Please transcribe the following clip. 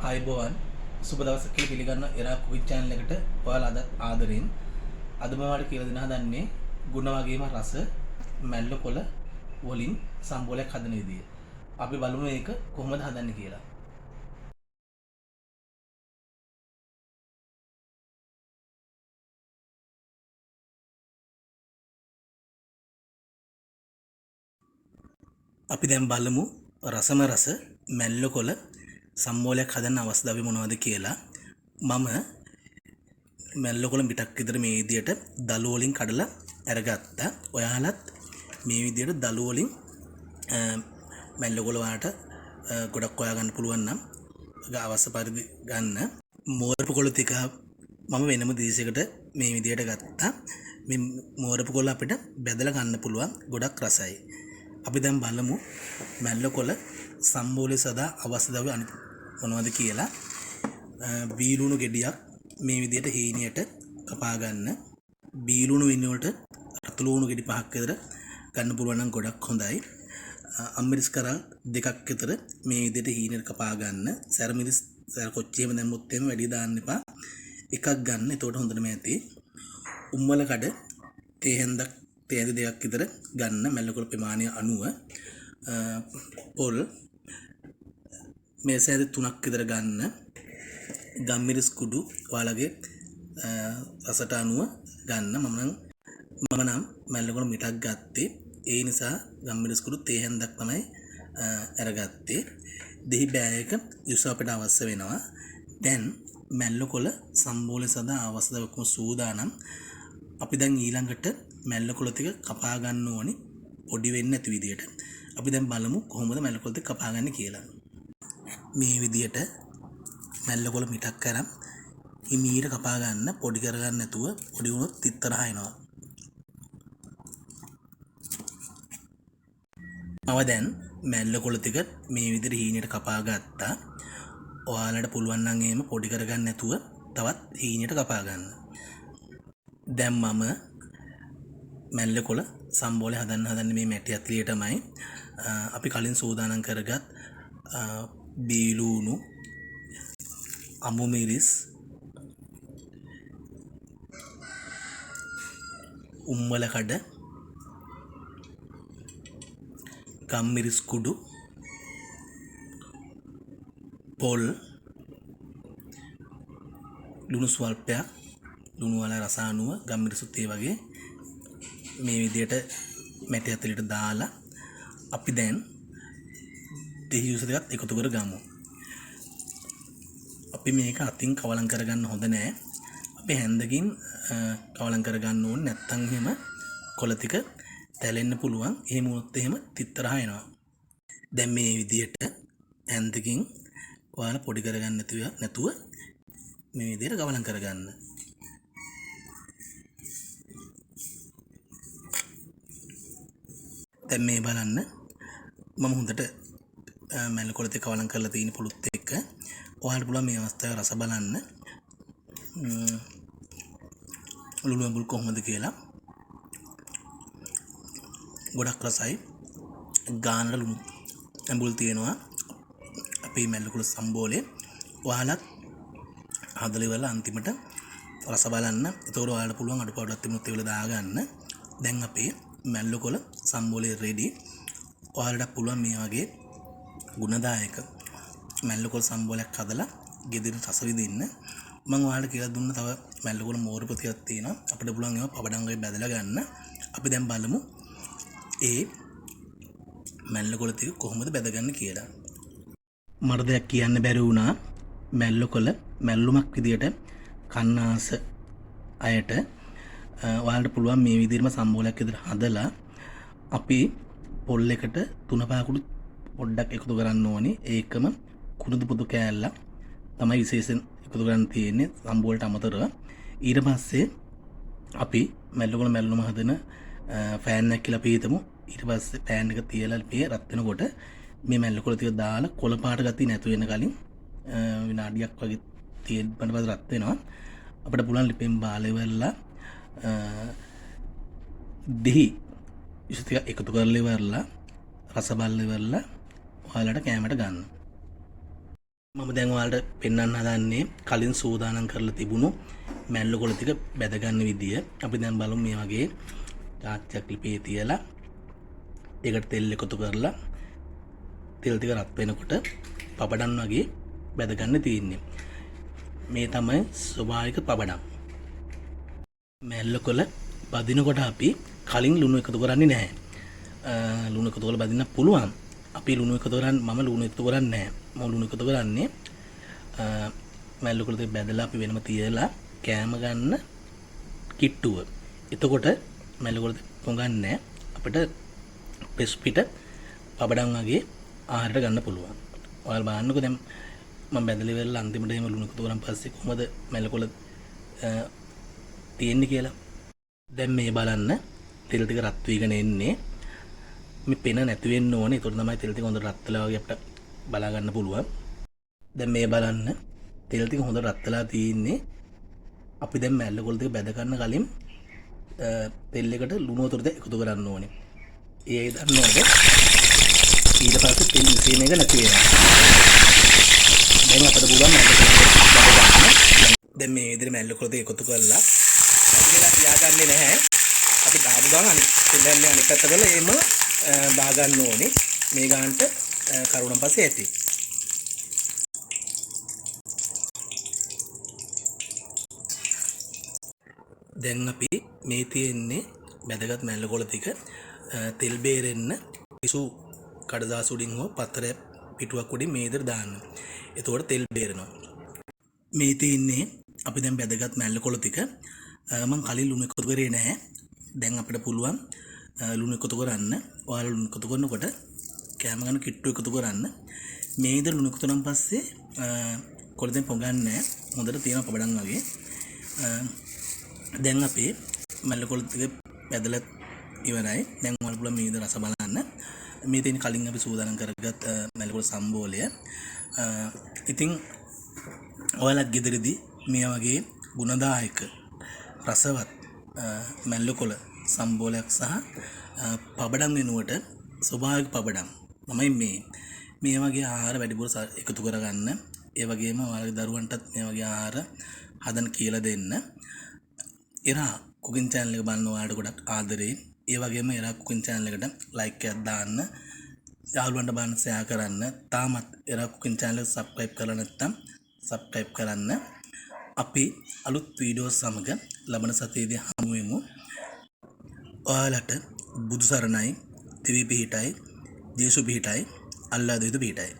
ආයුබෝවන් සුබ දවසක් කියලා පිළිගන්න එරා කුකින් channel එකට ඔයාලා අද ආදරෙන් අද මම ඔයාලට කියලා දෙන්න හදන්නේ ගුණ වගේම රස මැල්ල කොළ වලින් සම්බෝලයක් හදන විදිය. අපි බලමු මේක කොහොමද හදන්නේ කියලා. අපි දැන් බලමු රසම රස මැල්ල කොළ සම්බෝලයක් හදන්න අවස්ථාවේ මොනවද කියලා. මම මැල්ල කොළ පිටක් විතර මේ විදියට දළු වලින් කඩලා අරගත්තා. ඔයාලත් මේ විදියට දළු වලින් මැල්ල කොළ වලට ගොඩක් හොයා ගන්න පුළුවන් නම් අවශ්‍ය පරිදි ගන්න. මෝරපු කොළ ටික මම වෙනම දීසයකට මේ විදියට ගත්තා. මේ මෝරපු කොළ අපිට බෙදලා ගන්න පුළුවන්, ගොඩක් රසයි. අපි දැන් බලමු මැල්ල කොළ සම්බෝලේ සදා අවස්ථාවේ අනිත් මොනවද කියලා. බීලුණු ගෙඩියක් මේ විදියට හීනියට කපා ගන්න. බීලුණු වෙනුවට රතුළුණු ගෙඩි 5ක් විතර ගන්න පුළුවන් නම් ගොඩක් හොඳයි. අම්මිරිස් කරල් 2ක් විතර මේ විදියට හීනියට කපා ගන්න. සැරමිරිස් කොච්චියම දැම්මොත් එම වැඩි දාන්න එපා. එකක් ගන්න. එතකොට හොඳටම ඇති. උම්මල කඩ තේ හැන්දක් තේ ඇඳ 2ක් විතර ගන්න. මැල්ල කොළ ප්‍රමාණය අනුව පොල් මේසෙ 3ක් විතර ගන්න. ගම්මිරිස් කුඩු ඔයාලගේ රසට අනුව ගන්න. මම නම් මැල්ල කොළ මිටක් ගත්තේ. ඒ නිසා ගම්මිරිස් කුඩු තේ හැන්දක් තමයි අරගත්තේ. දෙහි බෑයක යුස අපිට අවශ්‍ය වෙනවා. දැන් මැල්ල කොළ සම්බෝලේ සදා අවස්ථාවක සූදානම්. අපි දැන් ඊළඟට මැල්ල කොළ ටික කපා ගන්න ඕනි, පොඩි වෙන්නේ නැති විදියට. අපි දැන් බලමු කොහොමද මැල්ල කොළ ටික කපා ගන්න කියලා. මේ විදියට මැල්ල කොළ මිටක් කරන් හිමීට කපා ගන්න. පොඩි කරගන්න නැතුව, පොඩි වුණොත් තිත්තරහ එනවා. මම දැන් මැල්ල කොළ ටික මේ විදිහට හීනියට කපා ගත්තා. ඔයාලට පුළුවන් නම් එහෙම පොඩි කරගන්න නැතුව තවත් හීනියට කපා ගන්න. දැන් මම මැල්ල කොළ සම්බෝලේ හදන්න මේ මැටි ඇතුළේටමයි අපි කලින් සූදානම් කරගත් බීලුණු, අමු මිරිස්, උම්මල කඩ, ගම්මිරිස් කුඩු, පොල්, ලුණු ස්වල්පයක්, ලුණු වල රස අනුව ගම්මිරිසුත් ඒ වගේ මේ විදියට මැටි ඇතුළට දාලා අපි දැන් දෙහි යුස දෙකත් එකතු කර ගමු. අපි මේක අතින් කවලම් කරගන්න හොඳ නෑ. අපි හැන්දකින් කවලම් කරගන්න ඕනේ. නැත්තම් එහෙම කොළ ටික තැලෙන්න පුළුවන්. එහෙම වුණොත් එහෙම තිත්තරහ එනවා. දැන් මේ විදියට හැන්දකින් ඔයාලා පොඩි කරගන්න නැතුව මේ විදියට කවලම් කරගන්න. දැන් මේ බලන්න මම හොඳට මැල්ල කොළ ටික කවලම් කරලා තියෙන පොලුත් එක්ක. ඔයාලට පුළුවන් මේ අවස්ථාවේ රස බලන්න ලුණු ඇඹුල් කොහොමද කියලා. ගොඩක් රසයි. ගානට ලුණු ඇඹුල් තියෙනවා අපේ මැල්ල කොළ සම්බෝලේ. ඔයාලත් හදලා ඉවරලා අන්තිමට රස බලන්න. එතකොට ඔයාලට පුළුවන් අඩුපාඩුවක් තිබුණොත් ඒවල දාගන්න. දැන් අපේ මැල්ල කොළ සම්බෝලේ රෙඩි. ඔයාලට පුළුවන් මේ වගේ ගුණදායක මැල්ල කොළ සම්බෝලයක් හදලා ගෙදරින් රස විඳින්න. මම ඔයාලට කියලා දුන්න තව මැල්ල කොළ මෝරපු ටිකක් තියෙනවා. අපිට පුළුවන් ඒවා පබඩංගුවේ බැදලා ගන්න. අපි දැන් බලමු ඒ මැල්ල කොළ ටික කොහොමද බැදගන්නේ කියලා. මට දෙයක් කියන්න බැරි වුණා. මැල්ල කොළ මැල්ලුමක් විදියට කන්නාස අයට ඔයාලට පුළුවන් මේ විදිහටම සම්බෝලයක් විදිහට හදලා අපි පොල් එකට 3 පාකුළු පොඩ්ඩක් එකතු කරන්න ඕනේ. ඒකම කුරුදු පුදු කෑල්ල තමයි විශේෂයෙන් එකතු කරන්න තියෙන්නේ සම්බෝලට අමතරව. ඊට පස්සේ අපි මැල්ල කොළ මැල්ලුම හදන ෆෑන් එකක් කියලා අපි හිතමු. ඊට පස්සේ පෑන් එක තියලා මේ රත් වෙනකොට මේ මැල්ල කොළ ටික දාලා කොළ පාට ගතිය නැතු වෙන කලින් විනාඩියක් වගේ තියෙන්න පස්සේ රත් වෙනවා. අපිට පුළුවන් ලිපෙන් බාලේ වෙලා දෙහි යුස ටික එකතු කරලා ඉවරලා රස බලලා ඉවරලා ඔයාලට කැමරට ගන්න. මම දැන් ඔයාලට පෙන්වන්න හදන්නේ කලින් සූදානම් කරලා තිබුණු මැල්ලු කොළ ටික බැද ගන්න විදිය. අපි දැන් බලමු මේ වගේ තාච්චක් ලිපේ තියලා ඒකට තෙල් එකතු කරලා තෙල් ටික රත් වෙනකොට පපඩම් වගේ බැද ගන්න තියෙන්නේ. මේ තමයි ස්වභාවික පපඩම්. මැල්ලු කොළ බදිනකොට අපි කලින් ලුණු එකතු කරන්නේ නැහැ. ලුණු එකතු කරලා බදින්න පුළුවන්. අපි ලුණු එකතු කරන්නේ මම ලුණු එකතු කරන්නේ නැහැ. මම ලුණු එකතු කරන්නේ මැල්ලු කොළ ටික බැදලා අපි වෙනම තියලා කෑම ගන්න කිට්ටුව. එතකොට මැල්ලු කොළ පොඟන්නේ අපිට පෙස් පිට පපඩම් වගේ ආහාරයට ගන්න පුළුවන්. ඔයාලා බලන්නකෝ දැන් මම බැදලා ඉවරලා අන්තිමට එහෙම ලුණු එකතු කරන් පස්සේ කොහමද මැල්ලු කොළ තියෙන්නේ කියලා. දැන් මේ බලන්න තෙල් ටික රත් වීගෙන එන්නේ. මේ පෙන නැති වෙන්න ඕනේ. ඒතකොට තමයි තෙල් ටික හොඳට රත් වෙලා වගේ අපිට බලා ගන්න පුළුවන්. දැන් මේ බලන්න තෙල් ටික හොඳට රත් වෙලා තියෙන්නේ. අපි දැන් මැල්ල කොළ ටික බැද ගන්න කලින් තෙල් එකට ලුණු වතුර දෙක එකතු කරන්න ඕනේ. ඒ දන්නවද? ඊට පස්සේ තෙල් මිශ්‍රණය එක නැති වෙනවා. දැන් අපිට පුළුවන් මැල්ල කොළ ටික බැද ගන්න. දැන් මේ විදිහට මැල්ල කොළ ටික එකතු කරලා අපිට තියාගන්නේ නැහැ. අපි දාපු ගමන් අනිත් පැත්ත කරලා එහෙම බා ගන්න ඕනේ. මේ ගානට කරුණන් පස්සේ ඇති. දැන් අපි මේ තියෙන්නේ බැදගත් මැල්ල කොළ ටික තෙල් බේරෙන්න කිසු කඩදාසි උඩින් හෝ පතර පිටුවක් උඩින් මේ විදිහට දාන්න. එතකොට තෙල් බේරෙනවා. මේ තියෙන්නේ අපි දැන් බැදගත් මැල්ල කොළ ටික මම කලින් ලුණු එකතු කරේ නැහැ. දැන් අපිට පුළුවන් ලුණු එකතු කරන්න. ඔයාලා ලුණු එකතු කරනකොට කෑම ගන්න කිට්ටු එකතු කරන්න. මේ විදිහට ලුණු එකතු කරන් පස්සේ කොළ දෙන් පොඟන්නේ හොඳට තියෙන පපඩම් වගේ. දැන් අපේ මැල්ල කොළ ටික බැදලා ඉවරයි. දැන් ඔයාලා පුළුවන් මේ විදිහට රස බලන්න. මේ තියෙන කලින් අපි සූදානම් කරගත් මැල්ල කොළ සම්බෝලය. ඉතින් ඔයාලත් ගෙදරදී මේ වගේ ගුණදායක රසවත් මැල්ල කොළ සම්බෝලයක් සහ පපඩම් වෙනුවට ස්වභාවික පපඩම් තමයි මේ වගේ ආහාර වැඩිපුර එකතු කරගන්න. ඒ වගේම ඔයාලගේ දරුවන්ටත් මේ වගේ ආහාර හදන්න කියලා දෙන්න. එරා කුකින් channel එක බලන ඔයාලට ගොඩක් ආදරේ. ඒ වගේම එරා කුකින් channel එකට like එකක් දාන්න. යාළුවන්ට බලන්න share කරන්න. තාමත් එරා කුකින් channel එක subscribe කරලා නැත්නම් subscribe කරන්න. අපි අලුත් වීඩියෝ සමග ලබන සතියේදී හමු වෙමු. ඔයාලට බුදු සරණයි, දිවි පිහිටයි, ජේසු පිහිටයි, අල්ලාහ් දෙවියන් පිහිටයි.